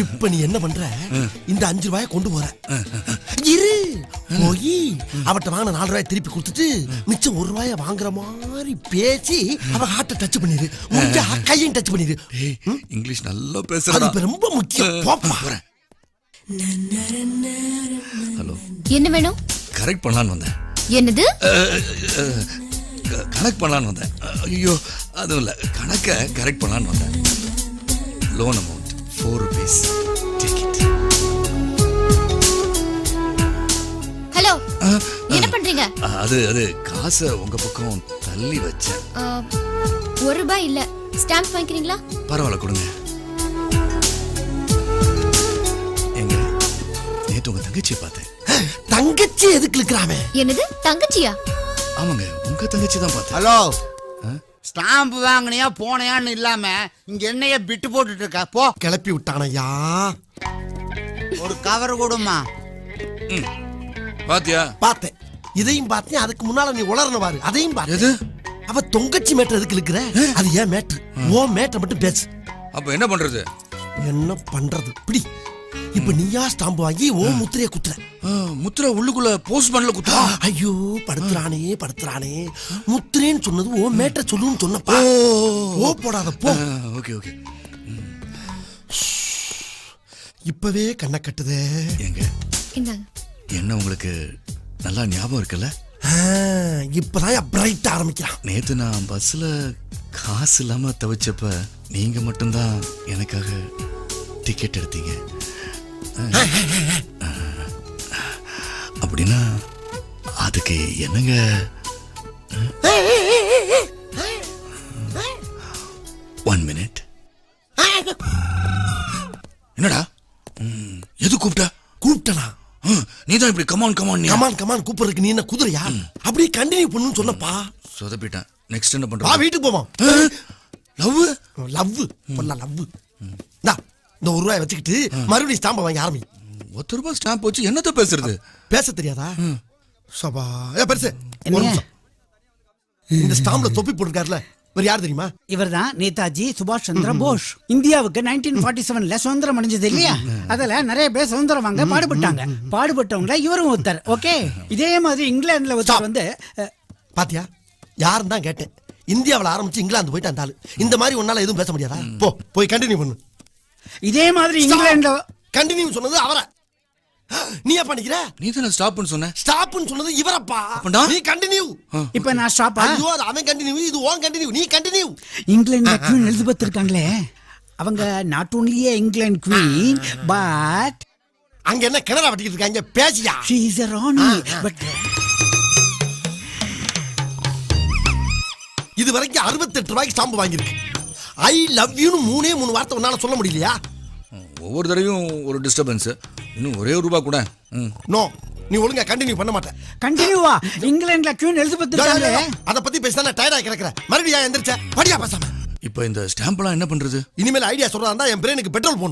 இப்ப நீ என்ன பண்ற? இந்த 5 ரூபாயை கொண்டு போற. இரு போய் அவட்ட வாங்கின 4 ரூபாயை திருப்பி கொடுத்துட்டு மிச்சம் 1 ரூபாயை வாங்குற மாதிரி பேசி அவ ஹார்ட்டை டச் பண்ணிரு. முடிஞ்சா கையையும் டச் பண்ணிரு. இங்கிலீஷ் நல்லா அது பேசுறா. இப்ப ரொம்ப முக்கியம். போறேன். ஹலோ, என்ன வேணும்? கரெக்ட் பண்ணலான்னு வந்தேன். என்னது? கணக்கு பண்ணலான்னு வந்தேன். ஐயோ, அதுவும் இல்ல, கணக்கை கரெக்ட் பண்ணலான்னு வந்தேன். Loan amount 4 rupees. Take it. Hello, என்ன பண்றீங்க? அது காசை உங்க பக்கம் தள்ளி வச்சேன். 1 ரூபாய் இல்ல. ஸ்டாம்ப் வாங்கிக்கிறீங்களா? பரவாயில்ல, கொடுங்க. எங்க நேத்து உங்க தங்கச்சியை பார்த்தேன். தங்கச்சி எதுக்கு இருக்கிறாமே? என்னது தங்கச்சியா? ஆமாங்க, உங்க தங்கச்சி தான் பார்த்தேன். ஹலோ, ஸ்டாம்பு வாங்கினியா போனையான்னு இல்லாம இங்க என்னைய பிட்டு போட்டுட்டு இருக்க. போ. கிளப்பி விட்டானையா. ஒரு கவர் கொடுமா. பாத்தியா? பார்த்தேன். இதையும் பார்த்தேன். அதுக்கு முன்னால நீ உளறன பாரு. அதையும் பாரு. எது? அவ தொங்கச்சி மேட்டர் எதுக்கு இருக்கிற? அது ஏன் மேட்டர்? ஓ மேட்டர் மட்டும் பேசு. அப்ப என்ன பண்றது? என்ன பண்றது? பிடி. இப்ப நீயா ஸ்டாம்பு வாங்கி ஓ முத்திரைய குத்துற. முத்திரை உள்ளுக்குள்ள போஸ்ட் பண்ணல குத்துறா. ஐயோ, படுத்துறானே. முத்திரேன்னு சொன்னது ஓ மேட்டர் சொல்லுன்னு சொன்னப்பா. ஓ போடாத போ. Okay okay. இப்பவே கண்ணை கட்டுதே. எங்க இந்தாங்க. என்ன உங்களுக்கு நல்லா ஞாபகம் இருக்குல்ல? இப்பதான் பிரைட் ஆரம்பிக்கிறான். நேத்து நான் பஸ்ல காசு இல்லாம தவிச்சப்ப நீங்க மட்டும்தான் எனக்காக டிக்கெட் எடுத்தீங்க. அப்படின்னா அதுக்கு என்னங்க? One minute. என்னடா, எது கூப்பிட்டனா? நீதான் இப்படி கமான் கூப்பிடுறதுக்கு நீ என்ன குதிரையா? அப்படியே கண்டினியூ பண்ணுன்னு சொன்னப்பா. சொதப்பிட்டேன். நெக்ஸ்ட் என்ன வா, பண்ற? வீட்டுக்கு போவோம். லவ் இந்த 1 ரூபாய் வச்சுக்கிட்டு மறுபடியும் ஸ்டாம்பை வாங்கி ஆரம்பி. 1 ரூபாய் ஸ்டாம்ப் வச்சு என்னத்த பேசுறது? பேச தெரியாதா? சபா பெருசு. ஒரு நிமிஷம். இந்த ஸ்டாம்ப்ல தொப்பி போட்டுருக்காருல, வேற யார் தெரியுமா? இவர்தான் நேதாஜி சுபாஷ் சந்திர போஸ். இந்தியாவுக்கு 1947ல சுதந்திரம் அடைஞ்சது இல்லையா? அதுல நிறைய பேர் சுதந்திரம் வாங்க பாடுபட்டாங்க. பாடுபட்டவங்கள இவரும் ஒருத்தர். ஓகே, இதே மாதிரி இங்கிலாந்துல ஒருத்தர் வந்து பாத்தியா? யாருன்னு தான் கேட்டேன். இந்தியாவில் ஆரம்பிச்சு இங்கிலாந்து போயிட்டு அந்த ஆளு. இந்த மாதிரி ஒன்னால எதுவும் பேச முடியாதா? போய் கண்டினியூ பண்ணு. இதே மாதிரி இங்கிலாந்துல கண்டினியூ சொன்னது அவரை. நீ என்ன பண்ணிக்கிற? நீ தான ஸ்டாப்னு சொன்ன. ஸ்டாப்னு சொன்னது இவரப்பா. நீ கண்டினியூ. இப்ப நான் ஸ்டாப்பா? ஐயோ, அது அவன் கண்டினியூ, இது ஓன் கண்டினியூ. நீ கண்டினியூ. இங்கிலாந்துல குவீன் எலிசபெத் இருக்காங்களே, அவங்க not only England queen but அங்க என்ன கிணறா வட்டிக்கிட்டு இருக்காங்க? பேசியா? she is a Rani. But இது வரைக்கும் 68 ரூபாய்க்கு ஸ்டாம்பு வாங்கியிருக்கு. ஐ லவ் யூன்னு 3 வார்த்தை உன்னால சொல்ல முடியலையா? ஒவ்வொரு தடவையும் ஒரு டிஸ்டர்பன்ஸ். இன்னும் ஒரே 1 ரூபாய் கூட. நோ, நீ ஒழுங்கா கண்டினியூ பண்ண மாட்டேன். கண்டினியூவா? இங்கிலாந்துல குவீன் எலிசபெத் இருக்காங்களே, அத பத்தி பேசினா டயர்டா கிடக்குற. மறுபடியும் எந்திரிச்ச படியா பேசாம. இப்போ இந்த ஸ்டாம்ப்லாம் என்ன பண்றது? இனிமேல் ஐடியா சொல்றதா இருந்தா என் பிரெயினுக்கு பெட்ரோல் போடணும்.